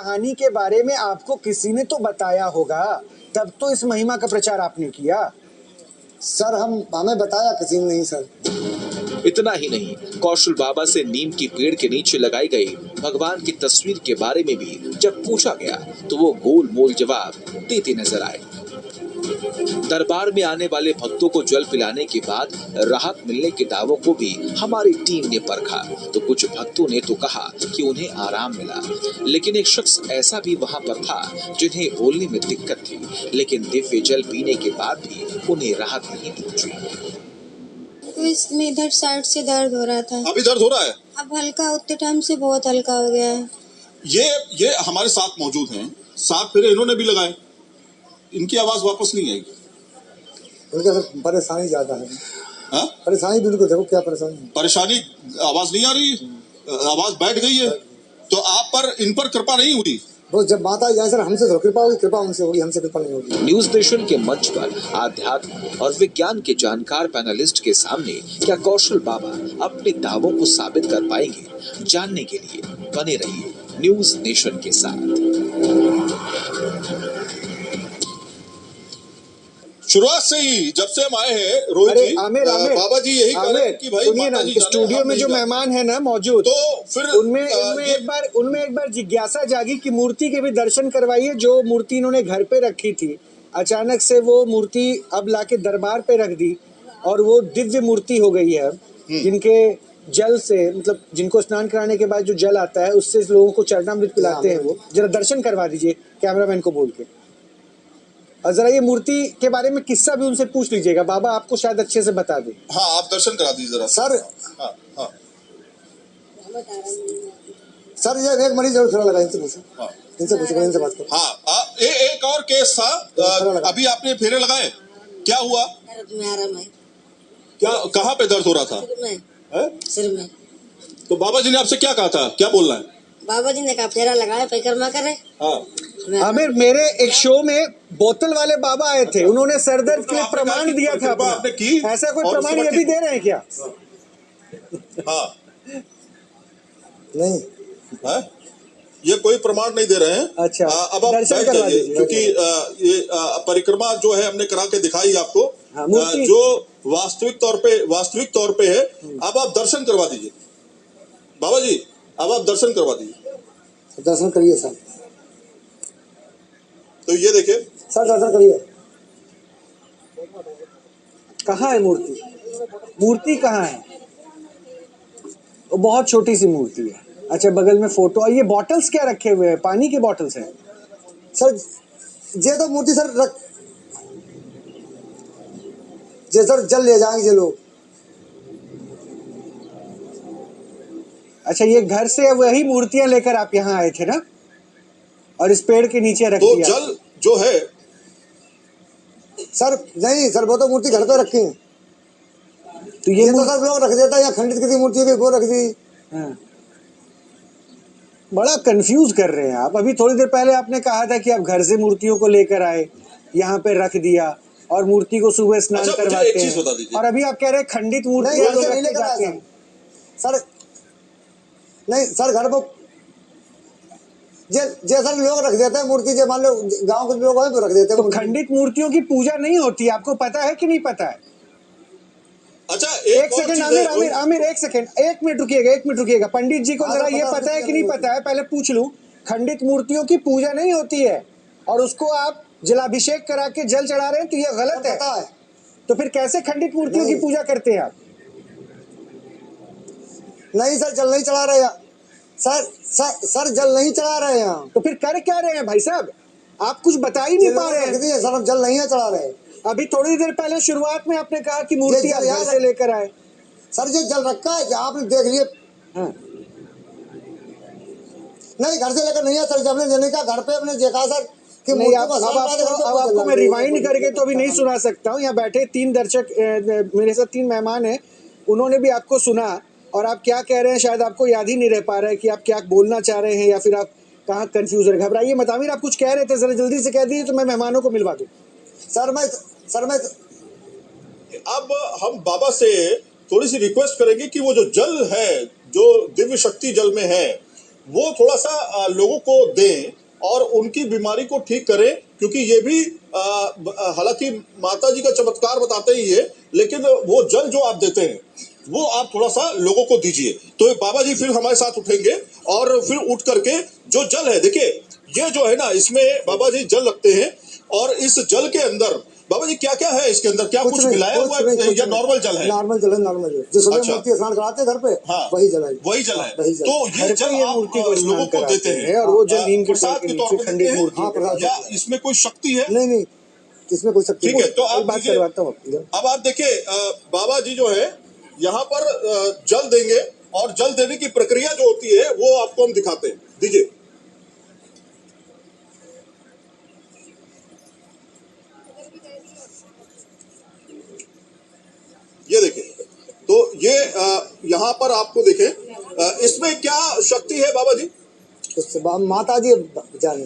कहानी के बारे में आपको किसी ने तो बताया होगा, तब तो इस महिमा का प्रचार आपने किया। सर हमें बताया किसी ने नहीं सर। इतना ही नहीं, कौशल बाबा से नीम की पेड़ के नीचे लगाई गई भगवान की तस्वीर के बारे में भी जब पूछा गया तो वो गोल मोल जवाब देते नजर आए। दरबार में आने वाले भक्तों को जल पिलाने के बाद राहत मिलने के दावों को भी हमारी टीम ने परखा तो कुछ भक्तों ने तो कहा कि उन्हें आराम मिला, लेकिन एक शख्स ऐसा भी वहां पर था जिन्हें बोलने में दिक्कत थी, लेकिन दिव्य जल पीने के बाद भी उन्हें राहत नहीं पहुंची। तो इसमें इधर साइड से दर्द हो रहा था। अभी दर्द हो रहा है? अब हल्का, उतने टाइम से बहुत हल्का हो गया है। ये हमारे साथ मौजूद हैं, 7 फेरे इन्होंने भी लगाए, इनकी आवाज वापस नहीं आएगी। उनका सर परेशानी ज्यादा है। हाँ? परेशानी भी उनको देखो क्या परेशानी, आवाज नहीं आ रही, आवाज बैठ गई है, तो आप पर इन पर कृपा नहीं हुई। वो जब माता जाए सर हमसे तो कृपा होगी, कृपा उनसे होगी, हमसे कृपा नहीं होगी। न्यूज नेशन के मंच पर आध्यात्म और विज्ञान के जानकार पैनलिस्ट के सामने क्या कौशल बाबा अपने दावों को साबित कर पाएंगे? जानने के लिए बने रहिए न्यूज नेशन के साथ। शुरुआत से ही जब से हम आए हैं रोहित जी, आमिर, बाबा जी यही कह रहे हैं कि भाई सुनिए ना, माता जी स्टूडियो में जो मेहमान है ना मौजूद, तो फिर उनमें एक बार जिज्ञासा जागी कि मूर्ति के भी दर्शन करवाइए। जो मूर्ति इन्होंने घर पे रखी थी, अचानक से वो मूर्ति अब लाके दरबार पे रख दी और वो दिव्य मूर्ति हो गई है। जिनके जल से, मतलब जिनको स्नान कराने के बाद जो जल आता है उससे लोगों को चरणामृत पिलाते हैं, वो जरा दर्शन करवा दीजिए कैमरामैन को बोल के। और जरा ये मूर्ति के बारे में किस्सा भी उनसे पूछ लीजिएगा, बाबा आपको शायद अच्छे से बता दे। हाँ, आप दर्शन करा दीजिए जरा सर। हाँ, हाँ। सर ये एक मरीज जरूर थोड़ा लगा, इनसे पूछो। हाँ। इनसे पूछो, इनसे बात करो। हाँ, एक और केस था, अभी आपने फेरे लगाए, क्या हुआ? क्या, कहाँ पे दर्द हो रहा था? सिर में। तो बाबा जी ने आपसे क्या कहा था, क्या बोलना है? बाबा जी ने कहा फेरा लगाए, परिक्रमा करे। हाँ। आमिर, मेरे एक शो में बोतल वाले बाबा आए थे, उन्होंने सरदर्द के लिए प्रमाण दिया था अपना। आपने की? ऐसा कोई प्रमाण ये भी दे रहे हैं क्या? हाँ। नहीं है? ये कोई प्रमाण नहीं दे रहे हैं। अच्छा, अब आप दर्शन बैठ करवा जाइए, दीजिए। क्योंकि ये परिक्रमा जो है हमने करा के दिखाई आपको, हाँ, मूर्ति जो वास्तविक तौर पे है। अब आप दर्शन करवा दीजिए बाबा जी, अब आप दर्शन करवा दीजिए। दर्शन करिए सर। तो ये देखिए सर, दर्शन करिए। कहाँ है मूर्ति? मूर्ति कहाँ है? वो बहुत छोटी सी मूर्ति है। अच्छा, बगल में फोटो। और ये बॉटल्स क्या रखे हुए हैं? पानी के बॉटल्स हैं सर। ये तो मूर्ति सर रख, ये सर जल ले जाएंगे ये लोग। अच्छा, ये घर से वही मूर्तियां लेकर आप यहाँ आए थे ना, और इस पेड़ के नीचे रख तो दिया। जल जो है सर नहीं सर, वो तो मूर्ति घर पे रखी है। तो ये तो सर लोग रख देता है, यहाँ खंडित किसी मूर्ति की वो रख दी। हाँ। बड़ा कंफ्यूज कर रहे हैं आप। अभी थोड़ी देर पहले आपने कहा था कि आप घर से मूर्तियों को लेकर आए, यहाँ पे रख दिया और मूर्ति को सुबह स्नान करवाते हैं, और अभी आप कह रहे हैं खंडित मूर्तियां लोग रखे जाते हैं। सर नहीं सर, घर पर जैसा लोग रख देते हैं मूर्ति, जो मान लो गांव के लोग हैं तो रख देते हैं। तो खंडित मूर्तियों की पूजा नहीं होती, आपको पता है कि नहीं पता है? अच्छा, एक सेकंड आमिर, एक मिनट रुकिएगा। पंडित जी को जरा ये पता है कि नहीं पता है, पहले पूछ लूं। खंडित मूर्तियों की पूजा नहीं होती है, और उसको आप जलाभिषेक करा के जल चढ़ा रहे हैं, तो ये गलत है। तो फिर कैसे खंडित मूर्तियों की पूजा करते हैं आप? नहीं सर, जल नहीं चढ़ा रहे सर, जल नहीं चढ़ा रहे हैं। तो फिर कर क्या रहे हैं भाई साहब? आप कुछ बता ही नहीं पा रहे हैं। सर, हम जल नहीं चढ़ा रहे। अभी थोड़ी देर पहले शुरुआत में आपने कहा कि मूर्ति आप घर से लेकर आए। सर ये जल रखा है, आपने देख लिए। हाँ। नहीं, घर से लेकर नहीं है सर, जब हमने लेने का घर पे अपने देखा सर कि नहीं, अब आपको मैं रिवाइंड करके तो अभी नहीं सुना सकता हूँ। यहाँ बैठे 3 दर्शक, मेरे साथ 3 मेहमान हैं, उन्होंने भी आपको सुना, और आप क्या कह रहे हैं शायद आपको याद ही नहीं रह पा रहा है कि आप क्या बोलना चाह रहे हैं, या फिर आप कहाँ कंफ्यूज है। घबराइए मत। आमिर, आप कुछ कह रहे थे, जरा जल्दी से कह दीजिए तो मैं मेहमानों को मिलवा दूँ। सर मैं अब हम बाबा से थोड़ी सी रिक्वेस्ट करेंगे कि वो जो जल है, जो दिव्य शक्ति जल में है, वो थोड़ा सा लोगों को दें और उनकी बीमारी को ठीक करें, क्योंकि ये भी हालांकि माता जी का चमत्कार बताते ही है, लेकिन वो जल जो आप देते हैं वो आप थोड़ा सा लोगों को दीजिए। तो बाबा जी फिर हमारे साथ उठेंगे और फिर उठ करके जो जल है, देखिए ये जो है ना, इसमें बाबा जी जल रखते हैं और इस जल के अंदर बाबा जी क्या क्या है इसके अंदर, क्या कुछ मिलाया हुआ है या नॉर्मल जल है? नॉर्मल जल है, नॉर्मल जल जो सुबह अच्छा। मूर्ति स्नान कराते हैं घर पे, हाँ, वही जल है, वही जल है। वही जल। तो ये घर जल पर ये आप मूर्ति को लोगों को देते हैं और वो जल नीम के प्रसाद के तौर पे खंडित देते हैं, मूर्ति हाँ, प्रसाद या इसमें कोई शक्ति है? नहीं नहीं, इसमें कोई शक्ति ठीक है, तो नहीं। आप एक बात दीजिए। करवाता हूँ आपको। अब आप देखिए बाबा जी जो है यहाँ पर जल देंगे और जल देने की प्रक्रिया जो होती है वो आपको हम दिखाते हैं। दीजिए। ये देखिए, तो ये यहाँ पर आपको देखें, इसमें क्या शक्ति है बाबा जी? उससे माता जी जाने